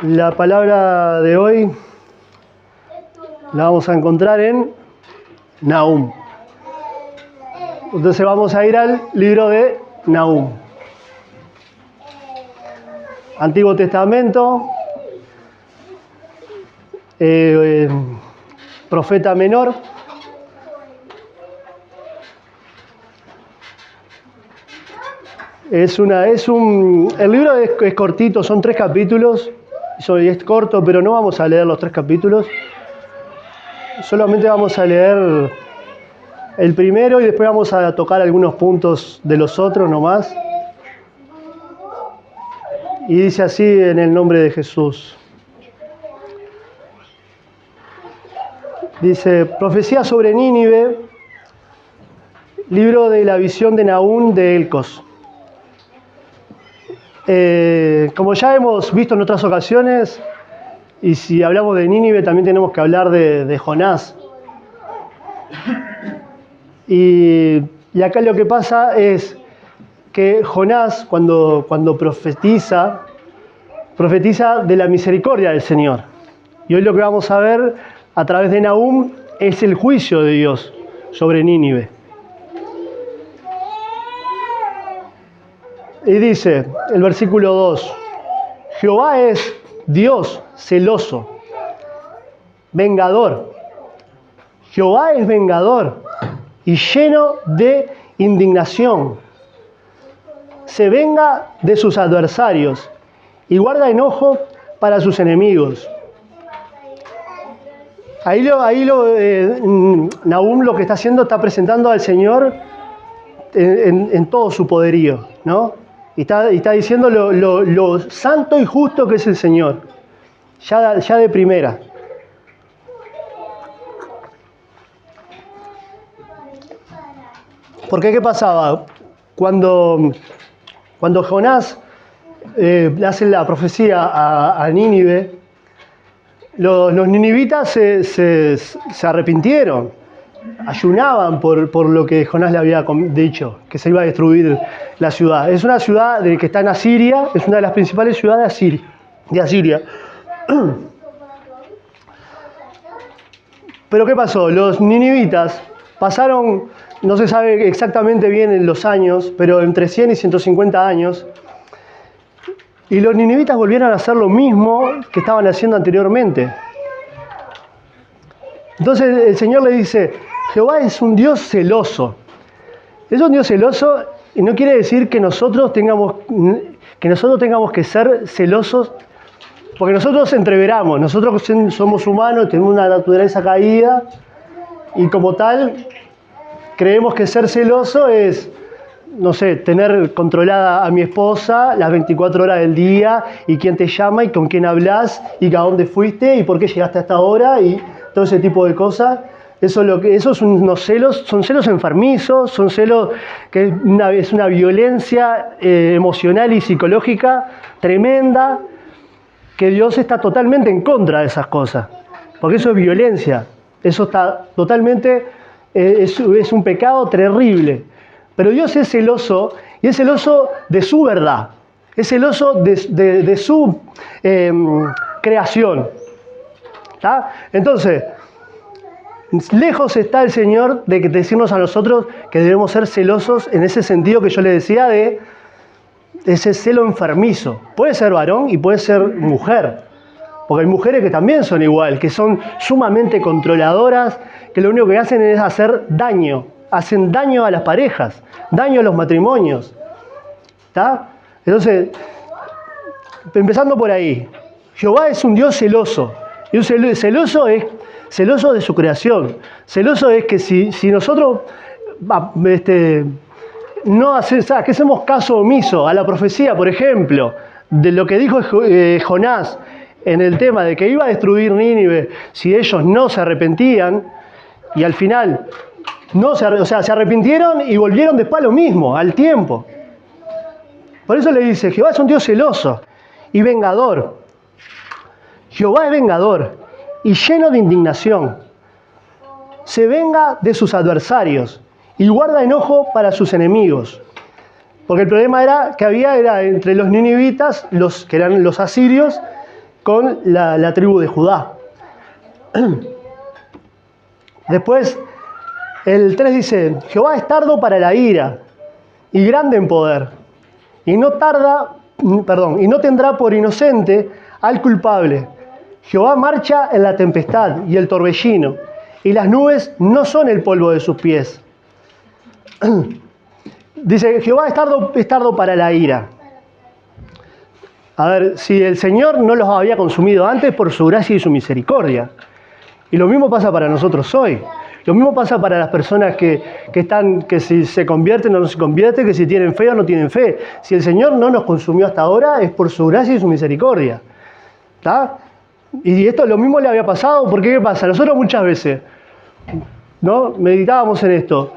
La palabra de hoy la vamos a encontrar en Nahum. Entonces vamos a ir al libro de Nahum. Antiguo Testamento, profeta menor. El libro es cortito, son 3 capítulos. Es corto, pero no vamos a leer los 3 capítulos. Solamente vamos a leer el primero y después vamos a tocar algunos puntos de los otros nomás. Y dice así en el nombre de Jesús. Dice, profecía sobre Nínive, libro de la visión de Nahum de Elcos. Como ya hemos visto en otras ocasiones, y si hablamos de Nínive también tenemos que hablar de Jonás. Y acá lo que pasa es que Jonás, cuando profetiza de la misericordia del Señor. Y hoy lo que vamos a ver a través de Nahum es el juicio de Dios sobre Nínive. Y dice el versículo 2, Jehová es Dios celoso, vengador. Jehová es vengador y lleno de indignación. Se venga de sus adversarios y guarda enojo para sus enemigos. Nahum lo que está haciendo, está presentando al Señor en todo su poderío, ¿no? Y está diciendo lo santo y justo que es el Señor, ya de primera. Porque ¿qué pasaba? Cuando Jonás le hace la profecía a Nínive, los ninivitas se arrepintieron, ayunaban por lo que Jonás le había dicho, que se iba a destruir la ciudad. Es una ciudad que está en Asiria, es una de las principales ciudades de Asiria. Pero ¿qué pasó? Los ninivitas pasaron, no se sabe exactamente bien en los años, pero entre 100 y 150 años, y los ninivitas volvieron a hacer lo mismo que estaban haciendo anteriormente. Entonces el Señor le dice, Jehová es un Dios celoso. Es un Dios celoso y no quiere decir que nosotros tengamos que ser celosos, porque nosotros entreveramos, nosotros somos humanos, tenemos una naturaleza caída y como tal creemos que ser celoso es, no sé, tener controlada a mi esposa las 24 horas del día y quién te llama y con quién hablas y a dónde fuiste y por qué llegaste a esta hora y todo ese tipo de cosas. Esos son unos celos, son celos enfermizos, son celos que es una violencia emocional y psicológica tremenda, que Dios está totalmente en contra de esas cosas, porque eso es violencia, eso está totalmente, es un pecado terrible. Pero Dios es celoso, y es celoso de su verdad, es celoso de su creación. ¿Tá? Entonces, lejos está el Señor de decirnos a nosotros que debemos ser celosos en ese sentido que yo le decía de ese celo enfermizo. Puede ser varón y puede ser mujer, porque hay mujeres que también son igual, que son sumamente controladoras, que lo único que hacen es hacer daño. Hacen daño a las parejas, daño a los matrimonios. ¿Está? Entonces, empezando por ahí, Jehová es un Dios celoso. Y un celoso es celoso de su creación. Celoso es que si nosotros no hacemos caso omiso a la profecía, por ejemplo, de lo que dijo Jonás en el tema de que iba a destruir Nínive si ellos no se arrepentían, y al final se arrepintieron y volvieron después a lo mismo, al tiempo. Por eso le dice, Jehová es un Dios celoso y vengador. Jehová es vengador y lleno de indignación. Se venga de sus adversarios y guarda enojo para sus enemigos. Porque el problema era entre los ninivitas, que eran los asirios, con la tribu de Judá. Después, el 3 dice, Jehová es tardo para la ira y grande en poder, y no tendrá por inocente al culpable. Jehová marcha en la tempestad y el torbellino, y las nubes no son el polvo de sus pies. Dice, Jehová es tardo para la ira. A ver, si el Señor no los había consumido antes por su gracia y su misericordia. Y lo mismo pasa para nosotros hoy. Lo mismo pasa para las personas que si se convierten o no se convierten, que si tienen fe o no tienen fe. Si el Señor no nos consumió hasta ahora, es por su gracia y su misericordia. ¿Está? Y esto lo mismo le había pasado, porque ¿qué pasa? Nosotros muchas veces, ¿no? Meditábamos en esto.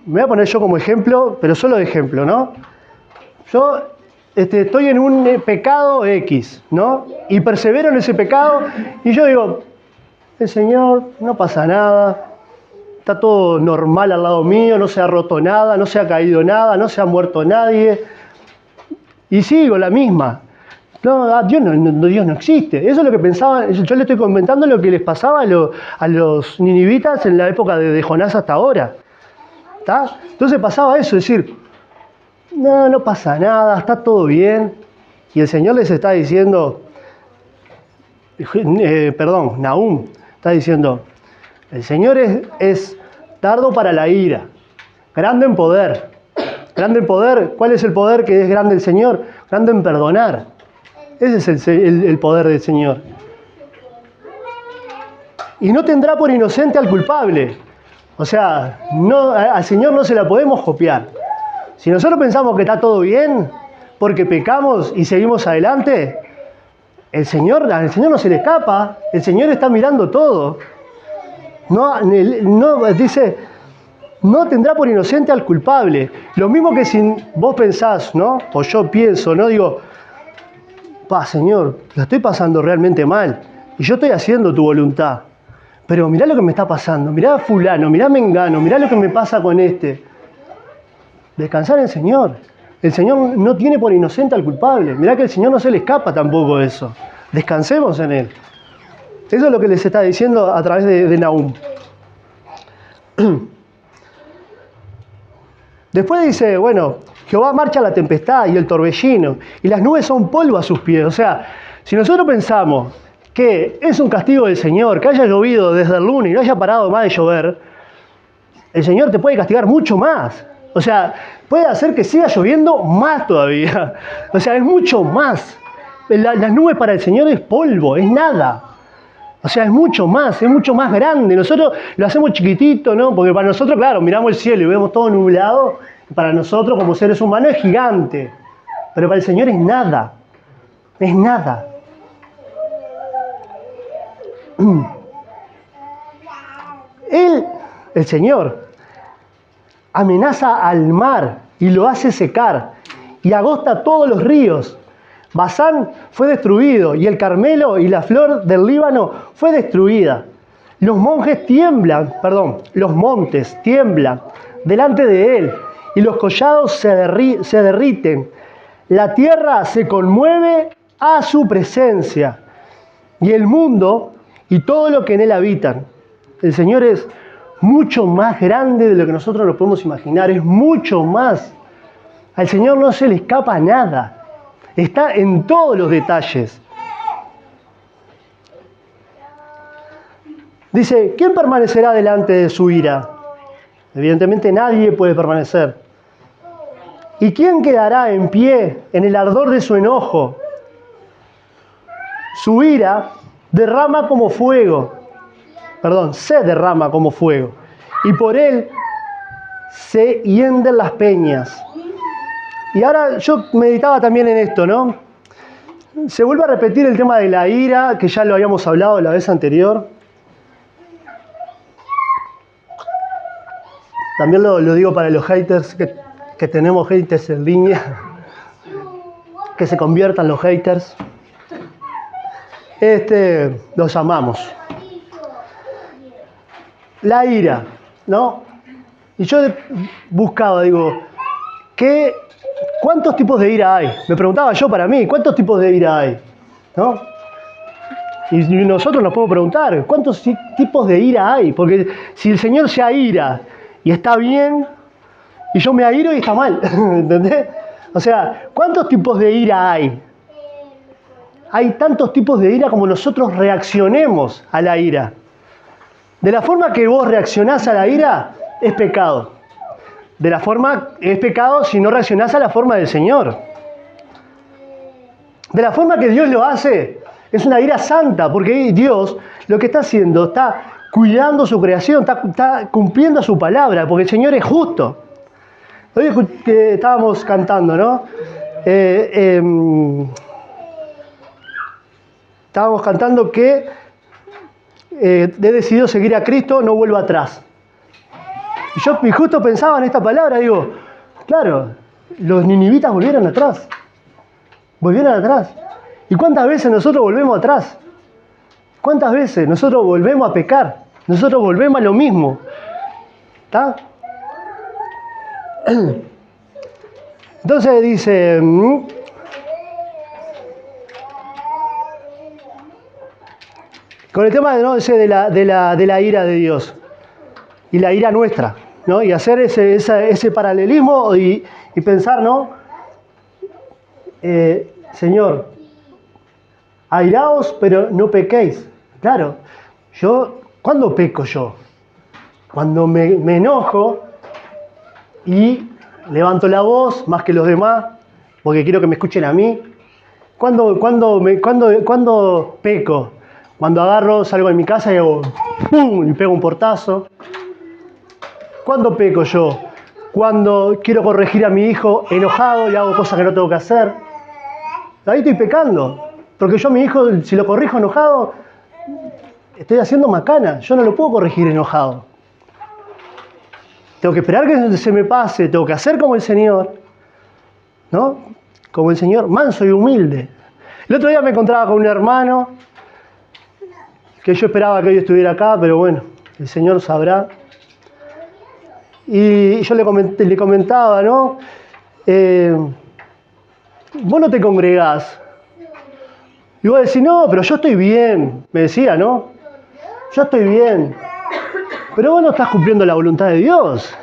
Me voy a poner yo como ejemplo, pero solo de ejemplo, ¿no? Yo estoy en un pecado X, ¿no? Y persevero en ese pecado, y yo digo, el Señor, no pasa nada, está todo normal al lado mío, no se ha roto nada, no se ha caído nada, no se ha muerto nadie, y sigo la misma. No, Dios no existe. Eso es lo que pensaban. Yo le estoy comentando lo que les pasaba a los ninivitas en la época de Jonás hasta ahora. ¿Está? Entonces pasaba eso, es decir, no pasa nada, está todo bien. Y el Señor les está diciendo, Nahum está diciendo, el Señor es tardo para la ira, grande en poder. Grande en poder, ¿cuál es el poder que es grande el Señor? Grande en perdonar. Ese es el poder del Señor. Y no tendrá por inocente al culpable. O sea, al Señor no se la podemos copiar. Si nosotros pensamos que está todo bien, porque pecamos y seguimos adelante, al Señor no se le escapa. El Señor está mirando todo. Dice, no tendrá por inocente al culpable. Lo mismo que si vos pensás, ¿no? O yo pienso, ¿no? Digo, Señor, la estoy pasando realmente mal y yo estoy haciendo tu voluntad, pero mirá lo que me está pasando, mirá a fulano, mirá a mengano, mirá lo que me pasa con este. Descansar en el Señor. El Señor no tiene por inocente al culpable. Mirá que el Señor no se le escapa tampoco eso. Descansemos en Él. Eso es lo que les está diciendo a través de Nahum. Después dice, bueno, Jehová marcha la tempestad y el torbellino, y las nubes son polvo a sus pies. O sea, si nosotros pensamos que es un castigo del Señor, que haya llovido desde el lunes y no haya parado más de llover, el Señor te puede castigar mucho más. O sea, puede hacer que siga lloviendo más todavía. O sea, es mucho más. Las nubes para el Señor es polvo, es nada. O sea, es mucho más grande. Nosotros lo hacemos chiquitito, ¿no? Porque para nosotros, claro, miramos el cielo y vemos todo nublado. Para nosotros, como seres humanos, es gigante. Pero para el Señor es nada. Es nada. Él, el Señor, amenaza al mar y lo hace secar y agosta todos los ríos. Basán fue destruido y el Carmelo y la flor del Líbano fue destruida. Los montes tiemblan delante de él y los collados se derriten. La tierra se conmueve a su presencia y el mundo y todo lo que en él habitan. El Señor es mucho más grande de lo que nosotros nos podemos imaginar, es mucho más. Al Señor no se le escapa nada. Está en todos los detalles. Dice, ¿quién permanecerá delante de su ira? Evidentemente nadie puede permanecer. ¿Y quién quedará en pie en el ardor de su enojo? Su ira se derrama como fuego, y por él se hienden las peñas. Y ahora yo meditaba también en esto, ¿no? Se vuelve a repetir el tema de la ira, que ya lo habíamos hablado la vez anterior. También lo digo para los haters, que tenemos haters en línea, que se conviertan los haters. Los amamos. La ira, ¿no? Y yo buscaba, digo, ¿qué ¿cuántos tipos de ira hay? Me preguntaba yo para mí, ¿cuántos tipos de ira hay? ¿No? Y nosotros nos podemos preguntar, ¿cuántos tipos de ira hay? Porque si el Señor se aira y está bien, y yo me airo y está mal, ¿entendés? O sea, ¿cuántos tipos de ira hay? Hay tantos tipos de ira como nosotros reaccionemos a la ira. De la forma que vos reaccionás a la ira, es pecado. De la forma, es pecado si no reaccionás a la forma del Señor. De la forma que Dios lo hace, es una ira santa, porque Dios lo que está haciendo, está cuidando su creación, está cumpliendo su palabra, porque el Señor es justo. Hoy que estábamos cantando, ¿no? Estábamos cantando que he decidido seguir a Cristo, no vuelvo atrás. Y yo justo pensaba en esta palabra, digo, claro, los ninivitas volvieron atrás. Volvieron atrás. ¿Y cuántas veces nosotros volvemos atrás? ¿Cuántas veces nosotros volvemos a pecar? Nosotros volvemos a lo mismo. ¿Está? Entonces dice, con el tema, ¿no?, ese de la ira de Dios y la ira nuestra, ¿no? Y hacer ese paralelismo y pensar, ¿no? Señor, airaos, pero no pequéis. Claro, ¿cuándo peco yo? Cuando me enojo y levanto la voz más que los demás, porque quiero que me escuchen a mí. ¿Cuándo peco? Cuando agarro, salgo de mi casa y hago ¡pum! Y pego un portazo. ¿Cuándo peco yo? Cuando quiero corregir a mi hijo enojado y hago cosas que no tengo que hacer. Ahí estoy pecando. Porque yo a mi hijo, si lo corrijo enojado, estoy haciendo macana. Yo no lo puedo corregir enojado. Tengo que esperar que se me pase. Tengo que hacer como el Señor. ¿No? Como el Señor, manso y humilde. El otro día me encontraba con un hermano que yo esperaba que hoy estuviera acá, pero bueno, el Señor sabrá. Y yo le comentaba, ¿no? Vos no te congregás. Y vos decís, no, pero yo estoy bien. Me decía, ¿no? Yo estoy bien. Pero vos no estás cumpliendo la voluntad de Dios.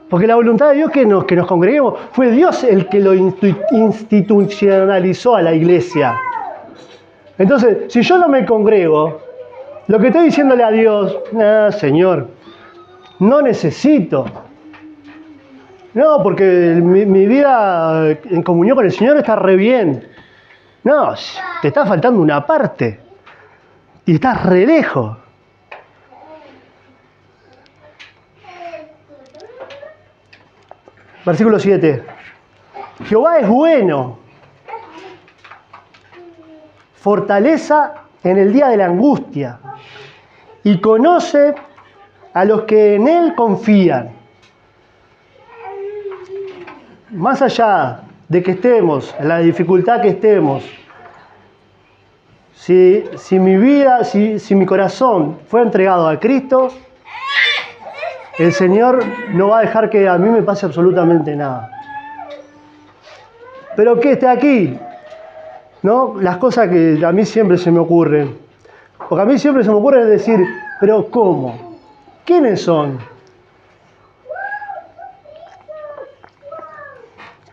Porque la voluntad de Dios que nos congreguemos, fue Dios el que lo institucionalizó a la iglesia. Entonces, si yo no me congrego, lo que estoy diciéndole a Dios, Señor, no necesito. No, porque mi vida en comunión con el Señor está re bien. No, te está faltando una parte. Y estás re lejos. Versículo 7. Jehová es bueno, fortaleza en el día de la angustia, y conoce a los que en Él confían. Más allá de que estemos, en la dificultad que estemos, si mi vida, si mi corazón fue entregado a Cristo, el Señor no va a dejar que a mí me pase absolutamente nada. Pero que esté aquí, ¿no? Las cosas que a mí siempre se me ocurren. Porque a mí siempre se me ocurre decir, pero ¿cómo? ¿Quiénes son?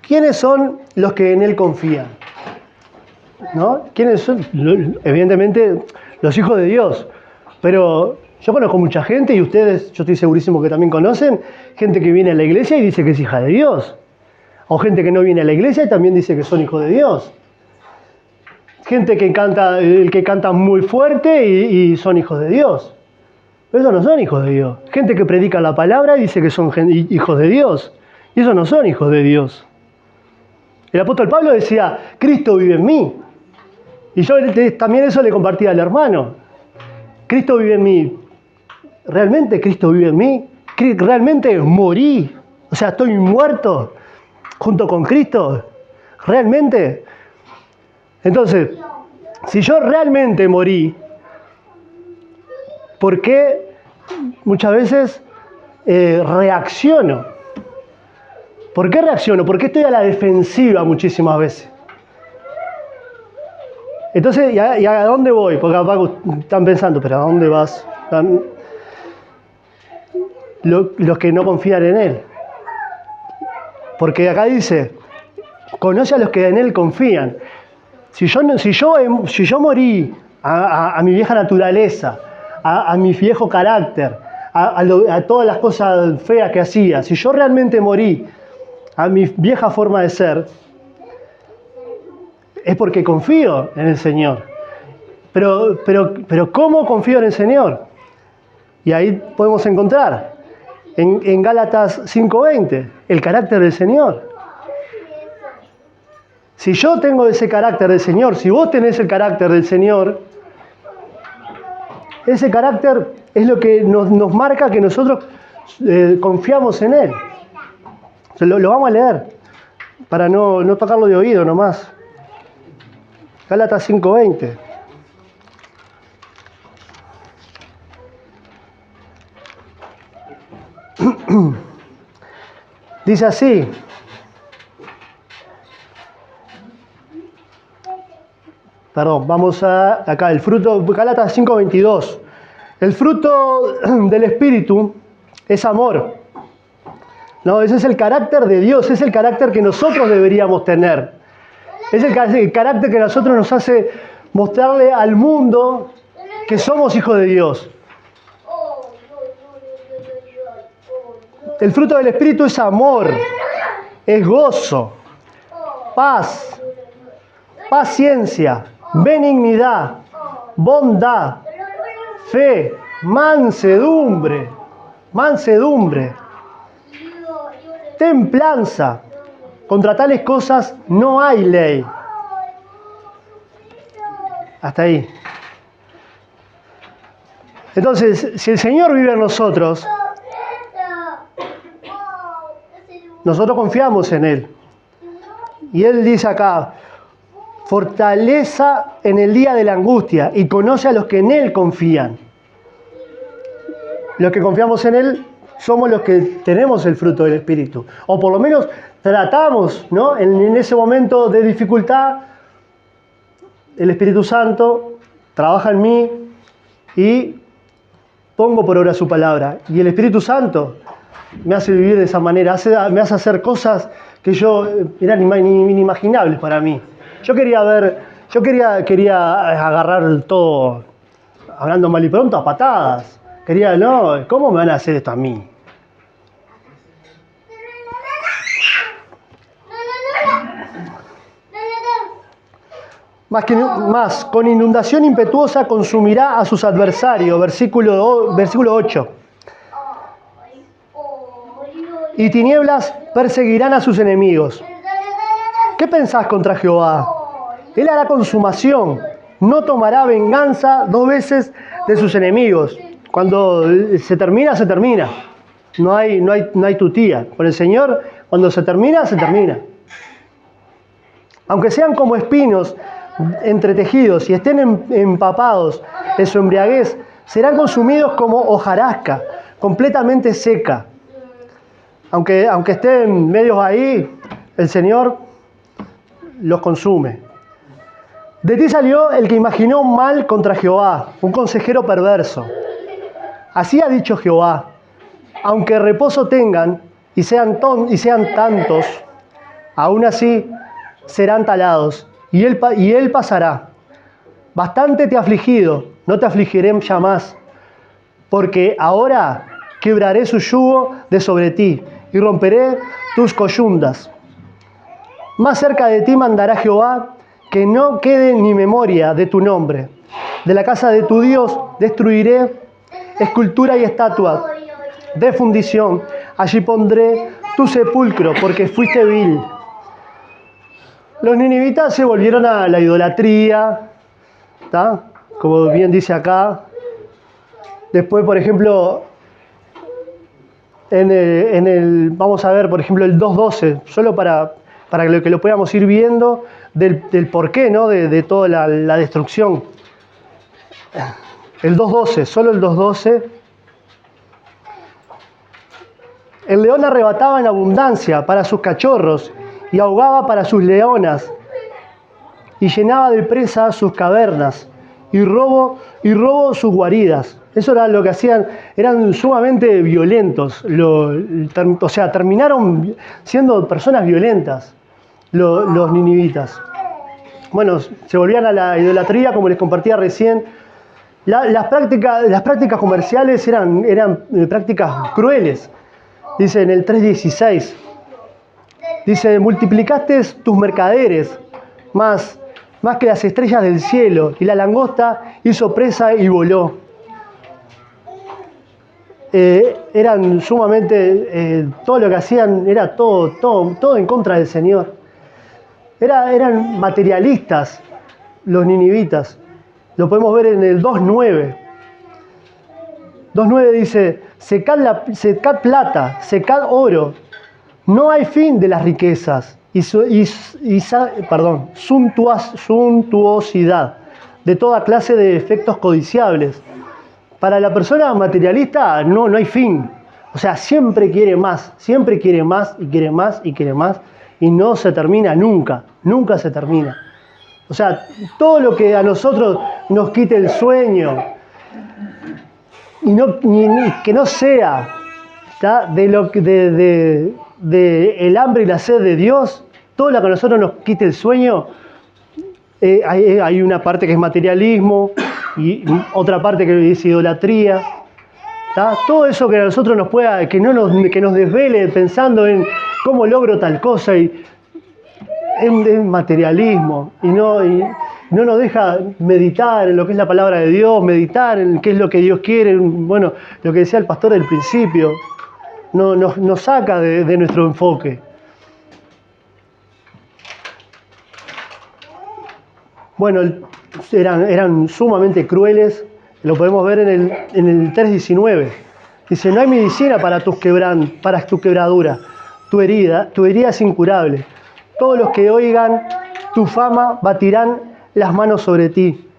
¿Quiénes son los que en Él confían? ¿No? ¿Quiénes son? Evidentemente, los hijos de Dios. Pero yo conozco mucha gente, y ustedes, yo estoy segurísimo que también conocen, gente que viene a la iglesia y dice que es hija de Dios. O gente que no viene a la iglesia y también dice que son hijos de Dios. Gente que canta muy fuerte y son hijos de Dios. Pero esos no son hijos de Dios. Gente que predica la palabra y dice que son hijos de Dios. Y esos no son hijos de Dios. El apóstol Pablo decía, Cristo vive en mí. Y yo también eso le compartía al hermano. Cristo vive en mí. ¿Realmente Cristo vive en mí? ¿Realmente morí? O sea, ¿estoy muerto junto con Cristo? ¿Realmente? Entonces, si yo realmente morí, ¿por qué muchas veces reacciono? ¿Por qué reacciono? ¿Por qué estoy a la defensiva muchísimas veces? Entonces, ¿y a dónde voy? Porque capaz están pensando, ¿pero a dónde vas? Los que no confían en Él. Porque acá dice, conoce a los que en Él confían. Si yo morí a mi vieja naturaleza, a mi viejo carácter, a todas las cosas feas que hacía, si yo realmente morí a mi vieja forma de ser, es porque confío en el Señor. Pero ¿cómo confío en el Señor? Y ahí podemos encontrar, en Gálatas 5:20, el carácter del Señor. Si yo tengo ese carácter del Señor, si vos tenés el carácter del Señor, ese carácter es lo que nos marca que nosotros confiamos en Él. Lo vamos a leer, para no tocarlo de oído nomás. Gálatas 5:20. Dice así. Perdón, vamos acá, el fruto, Gálatas 5:22. El fruto del Espíritu es amor. No, ese es el carácter de Dios, es el carácter que nosotros deberíamos tener. Es el carácter que a nosotros nos hace mostrarle al mundo que somos hijos de Dios. El fruto del Espíritu es amor, es gozo, paz, paciencia, benignidad, bondad, fe, mansedumbre, templanza. Contra tales cosas no hay ley. Hasta ahí. Entonces, si el Señor vive en nosotros, nosotros confiamos en Él. Y Él dice acá, fortaleza en el día de la angustia y conoce a los que en Él confían. Los que confiamos en Él somos los que tenemos el fruto del Espíritu. O por lo menos tratamos, ¿no? En ese momento de dificultad, el Espíritu Santo trabaja en mí y pongo por obra su palabra. Y el Espíritu Santo me hace vivir de esa manera, me hace hacer cosas que eran inimaginables para mí. Yo quería agarrar todo, hablando mal y pronto, a patadas. ¿Cómo me van a hacer esto a mí? Más, con inundación impetuosa consumirá a sus adversarios, versículo 8. Y tinieblas perseguirán a sus enemigos. ¿Qué pensás contra Jehová? Él hará consumación, no tomará venganza 2 veces de sus enemigos. Cuando se termina, se termina. No hay tutía. Con el Señor, cuando se termina, se termina. Aunque sean como espinos entretejidos y estén empapados de su embriaguez, serán consumidos como hojarasca, completamente seca. Aunque estén medios ahí, el Señor los consume. De ti salió el que imaginó mal contra Jehová, un consejero perverso. Así ha dicho Jehová, aunque reposo tengan y sean tantos, aún así serán talados, y él pasará. Bastante te he afligido, no te afligiré ya más, porque ahora quebraré su yugo de sobre ti, y romperé tus coyundas. Más cerca de ti mandará Jehová, que no quede ni memoria de tu nombre. De la casa de tu Dios destruiré escultura y estatua de fundición. Allí pondré tu sepulcro, porque fuiste vil. Los ninivitas se volvieron a la idolatría, ¿tá? Como bien dice acá. Después, por ejemplo, vamos a ver, por ejemplo, el 2.12, solo para que lo podamos ir viendo del porqué, ¿no? de toda la destrucción. El 2.12, solo el 2.12. El león arrebataba en abundancia para sus cachorros y ahogaba para sus leonas y llenaba de presa sus cavernas y robo sus guaridas. Eso era lo que hacían, eran sumamente violentos, o sea, terminaron siendo personas violentas los ninivitas. Bueno, se volvían a la idolatría, como les compartía recién. Las prácticas comerciales eran prácticas crueles. Dice en el 3:16, dice, multiplicaste tus mercaderes más que las estrellas del cielo, y la langosta hizo presa y voló. Eran sumamente, todo lo que hacían era todo en contra del Señor. Eran materialistas los ninivitas. Lo podemos ver en el 2:9. 2:9 dice, secad plata, secad oro. No hay fin de las riquezas suntuosidad de toda clase de efectos codiciables. Para la persona materialista no hay fin. O sea, siempre quiere más y quiere más y quiere más y no se termina nunca se termina. O sea, todo lo que a nosotros nos quite el sueño y que no sea, ¿tá?, de el hambre y la sed de Dios, todo lo que a nosotros nos quite el sueño, hay una parte que es materialismo y otra parte que es idolatría. ¿Tá? Todo eso que a nosotros que nos desvele pensando en cómo logro tal cosa, y es materialismo y no nos deja meditar en lo que es la palabra de Dios, meditar en qué es lo que Dios quiere. Bueno, lo que decía el pastor del principio, nos saca de nuestro enfoque. Bueno, eran sumamente crueles. Lo podemos ver en el 3:19. Dice, no hay medicina para tu quebradura. Tu herida es incurable. Todos los que oigan tu fama batirán las manos sobre ti.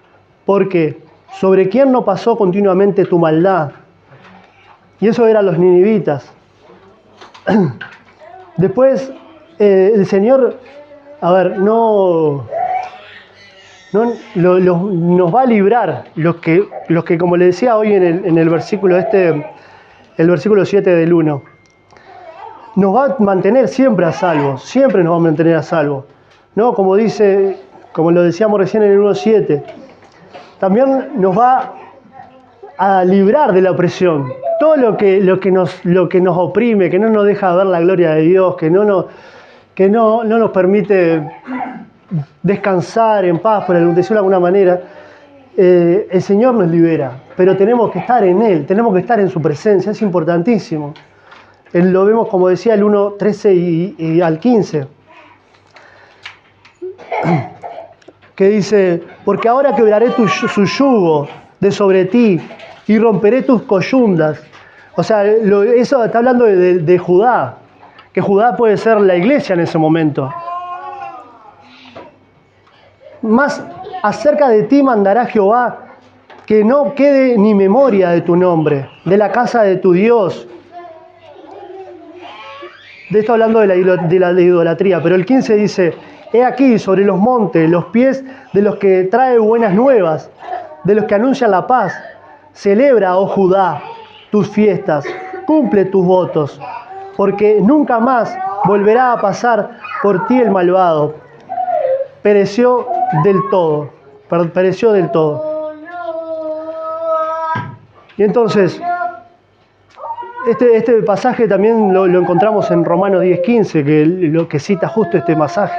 Porque ¿sobre quién no pasó continuamente tu maldad? Y eso eran los ninivitas. Después, el Señor, nos va a librar los que, como le decía hoy en el versículo el versículo 7 del 1, nos va a mantener siempre a salvo, siempre nos va a mantener a salvo, ¿no? Como lo decíamos recién en el 1:7, también nos va a librar de la opresión. Todo lo que nos oprime, que no nos deja ver la gloria de Dios, que no nos permite descansar en paz, por decirlo de alguna manera, el Señor nos libera, pero tenemos que estar en Él, tenemos que estar en su presencia, es importantísimo. Lo vemos, como decía, el 1:13 y al 15, que dice, porque ahora quebraré su yugo de sobre ti y romperé tus coyundas. O sea, eso está hablando de Judá, que Judá puede ser la iglesia en ese momento. Más acerca de ti mandará Jehová, que no quede ni memoria de tu nombre, de la casa de tu Dios. De esto hablando de la idolatría. Pero el 15 dice, he aquí sobre los montes los pies de los que trae buenas nuevas, de los que anuncian la paz. Celebra, oh Judá, tus fiestas, cumple tus votos, porque nunca más volverá a pasar por ti el malvado. Pereció del todo. Y entonces, este pasaje también lo encontramos en Romanos 10:15, que cita justo este pasaje,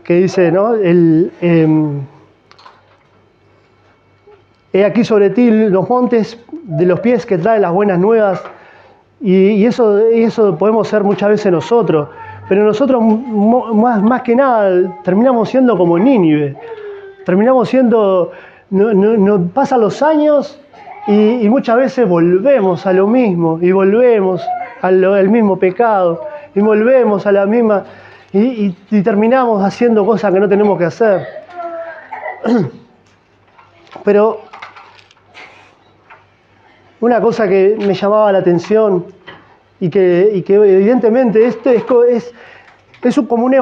que dice, ¿no? He aquí sobre ti los montes de los pies que traen las buenas nuevas, y eso podemos ser muchas veces nosotros, pero nosotros más que nada terminamos siendo como Nínive, terminamos siendo, no pasan los años y muchas veces volvemos a lo mismo, y volvemos al mismo pecado, y volvemos a la misma, y terminamos haciendo cosas que no tenemos que hacer. Pero una cosa que me llamaba la atención y que evidentemente esto es un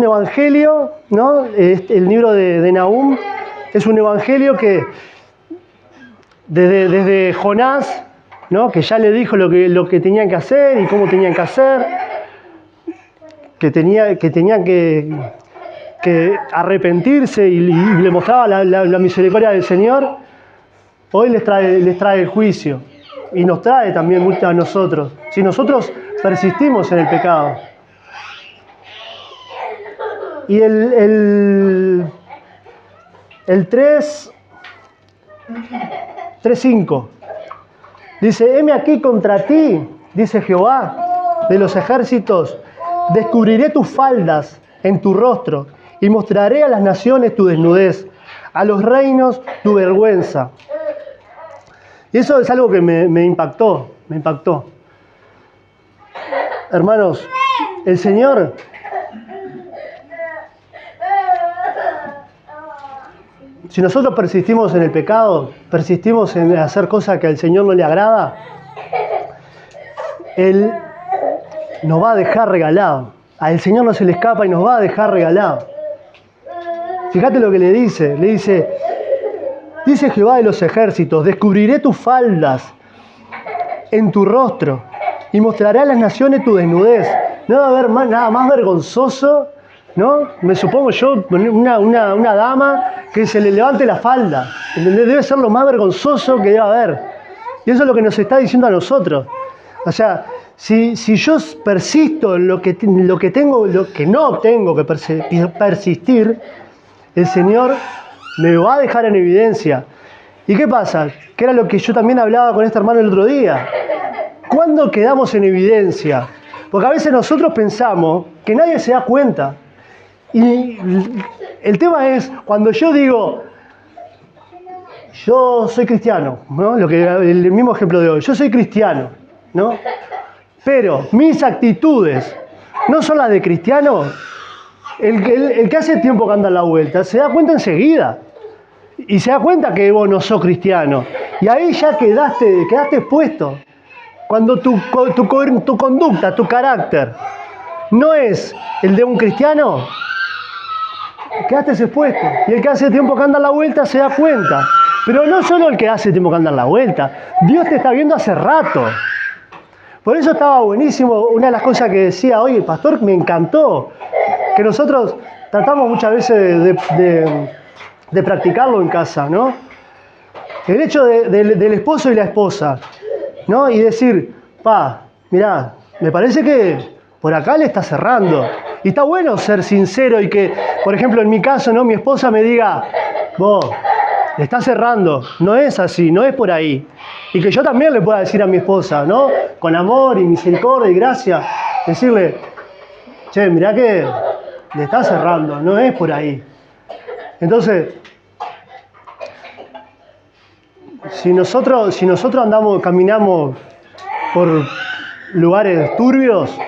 evangelio, ¿no? El libro de Nahum es un evangelio que desde Jonás, ¿no? Que ya le dijo lo que tenían que hacer y cómo tenían que hacer, que tenían que arrepentirse y le mostraba la misericordia del Señor. Hoy les trae el juicio y nos trae también mucho a nosotros, si nosotros persistimos en el pecado. Y el 3:5 dice: heme aquí contra ti, dice Jehová de los ejércitos, descubriré tus faldas en tu rostro y mostraré a las naciones tu desnudez, a los reinos tu vergüenza. Y eso es algo que me impactó. Hermanos, el Señor si nosotros persistimos en el pecado, persistimos en hacer cosas que al Señor no le agrada, Él nos va a dejar regalado. Al Señor no se le escapa y nos va a dejar regalado. Fíjate lo que le dice. Le dice Jehová de los ejércitos: descubriré tus faldas en tu rostro y mostraré a las naciones tu desnudez. No va a haber nada más vergonzoso, ¿no? Me supongo yo, una dama que se le levante la falda. Debe ser lo más vergonzoso que debe haber. Y eso es lo que nos está diciendo a nosotros. O sea, si yo persisto en lo que no tengo que persistir, el Señor me va a dejar en evidencia. ¿Y qué pasa? Que era lo que yo también hablaba con este hermano el otro día. ¿Cuándo quedamos en evidencia? Porque a veces nosotros pensamos que nadie se da cuenta. Y el tema es, cuando yo digo, yo soy cristiano, ¿no? El mismo ejemplo de hoy, yo soy cristiano, ¿no? Pero mis actitudes no son las de cristiano. El que hace tiempo que anda en la vuelta se da cuenta enseguida. Y se da cuenta que vos no sos cristiano. Y ahí ya quedaste expuesto. Cuando tu conducta, tu carácter, no es el de un cristiano, quedaste expuesto. Y el que hace tiempo que anda en la vuelta se da cuenta. Pero no solo el que hace tiempo que anda en la vuelta. Dios te está viendo hace rato. Por eso estaba buenísimo. Una de las cosas que decía hoy el pastor me encantó. Que nosotros tratamos muchas veces de practicarlo en casa, ¿no? El hecho del esposo y la esposa, ¿no? Y decir, mirá, me parece que por acá le está cerrando. Y está bueno ser sincero y que, por ejemplo, en mi caso, ¿no? Mi esposa me diga, vos, le está cerrando, no es así, no es por ahí. Y que yo también le pueda decir a mi esposa, ¿no? Con amor y misericordia y gracia, decirle, che, mirá que le está cerrando, no es por ahí. Entonces, si nosotros caminamos por lugares turbios,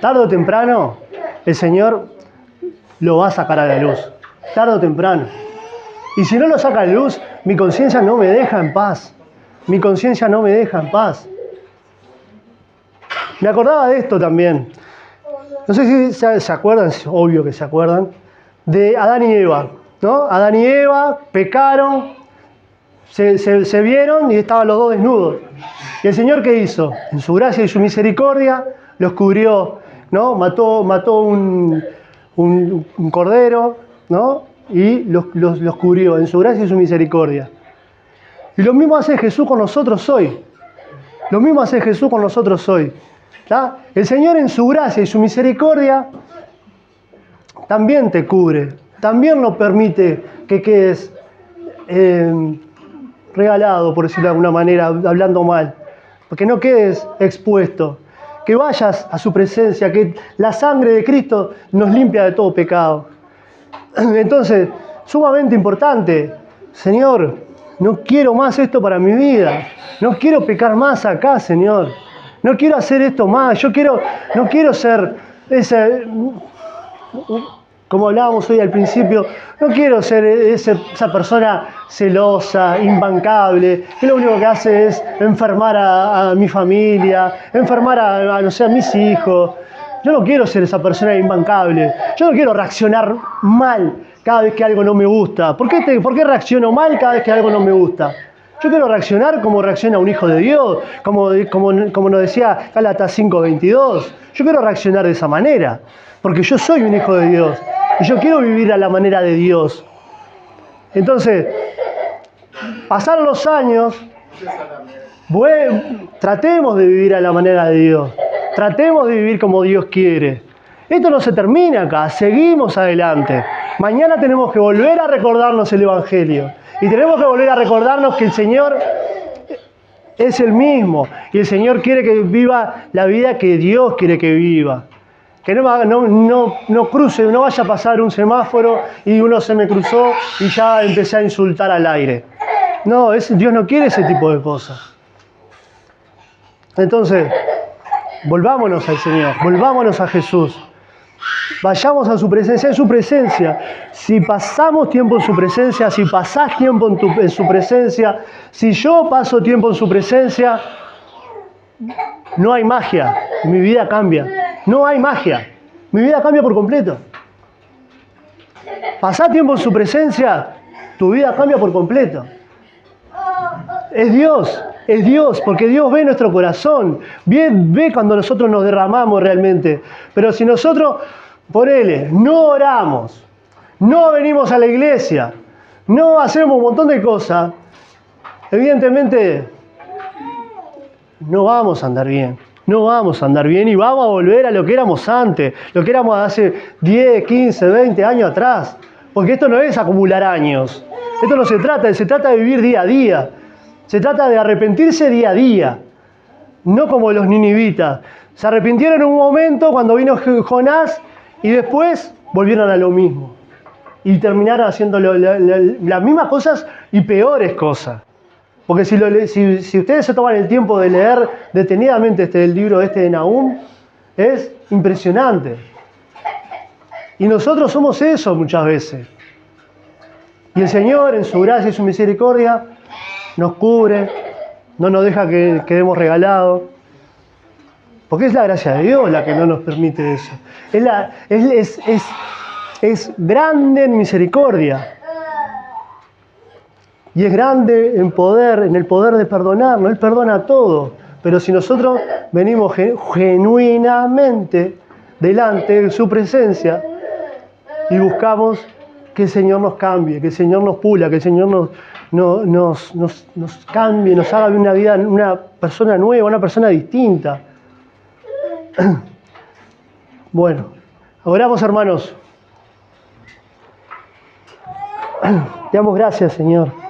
tarde o temprano el Señor lo va a sacar a la luz. Tarde o temprano. Y si no lo saca a la luz, mi conciencia no me deja en paz. Mi conciencia no me deja en paz. Me acordaba de esto también. No sé si se acuerdan, es obvio que se acuerdan, de Adán y Eva, ¿no? Adán y Eva pecaron, se vieron y estaban los dos desnudos. ¿Y el Señor qué hizo? En su gracia y su misericordia los cubrió, ¿no? Mató un cordero, ¿no? Y los cubrió en su gracia y su misericordia. Y lo mismo hace Jesús con nosotros hoy. Lo mismo hace Jesús con nosotros hoy. ¿Tá? El Señor en su gracia y su misericordia también te cubre, también no permite que quedes regalado, por decirlo de alguna manera, hablando mal, porque no quedes expuesto, que vayas a su presencia, que la sangre de Cristo nos limpia de todo pecado. Entonces, sumamente importante, Señor, no quiero más esto para mi vida, no quiero pecar más acá, Señor. No quiero hacer esto más, no quiero ser como hablábamos hoy al principio, no quiero ser esa persona celosa, imbancable, que lo único que hace es enfermar a mi familia, enfermar no sé, a mis hijos. Yo no quiero ser esa persona imbancable. Yo no quiero reaccionar mal cada vez que algo no me gusta. ¿Por qué reacciono mal cada vez que algo no me gusta? Yo quiero reaccionar como reacciona un hijo de Dios, como nos decía Gálatas 5:22. Yo quiero reaccionar de esa manera, porque yo soy un hijo de Dios y yo quiero vivir a la manera de Dios. Entonces, pasaron los años, tratemos de vivir a la manera de Dios, tratemos de vivir como Dios quiere. Esto no se termina acá, seguimos adelante. Mañana tenemos que volver a recordarnos el Evangelio. Y tenemos que volver a recordarnos que el Señor es el mismo. Y el Señor quiere que viva la vida que Dios quiere que viva. Que no cruce, no vaya a pasar un semáforo y uno se me cruzó y ya empecé a insultar al aire. No, Dios no quiere ese tipo de cosas. Entonces, volvámonos al Señor, volvámonos a Jesús. Vayamos a su presencia, en su presencia. Si pasamos tiempo en su presencia, si pasás tiempo en su presencia, si yo paso tiempo en su presencia, no hay magia, mi vida cambia. No hay magia, mi vida cambia por completo. Pasá tiempo en su presencia, tu vida cambia por completo. Es Dios, porque Dios ve nuestro corazón, ve cuando nosotros nos derramamos realmente. Pero si nosotros, ponele, no oramos, no venimos a la iglesia, no hacemos un montón de cosas, evidentemente no vamos a andar bien. No vamos a andar bien y vamos a volver a lo que éramos antes, lo que éramos hace 10, 15, 20 años atrás. Porque esto no es acumular años. Esto no se trata de vivir día a día. Se trata de arrepentirse día a día. No como los ninivitas. Se arrepintieron en un momento cuando vino Jonás y después volvieron a lo mismo. Y terminaron haciendo las mismas cosas y peores cosas. Porque si ustedes se toman el tiempo de leer detenidamente el libro de Nahum, es impresionante. Y nosotros somos eso muchas veces. Y el Señor, en su gracia y su misericordia, nos cubre, no nos deja que quedemos regalados. Porque es la gracia de Dios la que no nos permite eso. Es grande en misericordia. Y es grande en el poder de perdonarnos. Él perdona todo. Pero si nosotros venimos genuinamente delante de su presencia y buscamos que el Señor nos cambie, que el Señor nos pula, que el Señor nos cambie, nos haga una vida, una persona nueva, una persona distinta. Bueno, oramos, hermanos. Te damos gracias, Señor.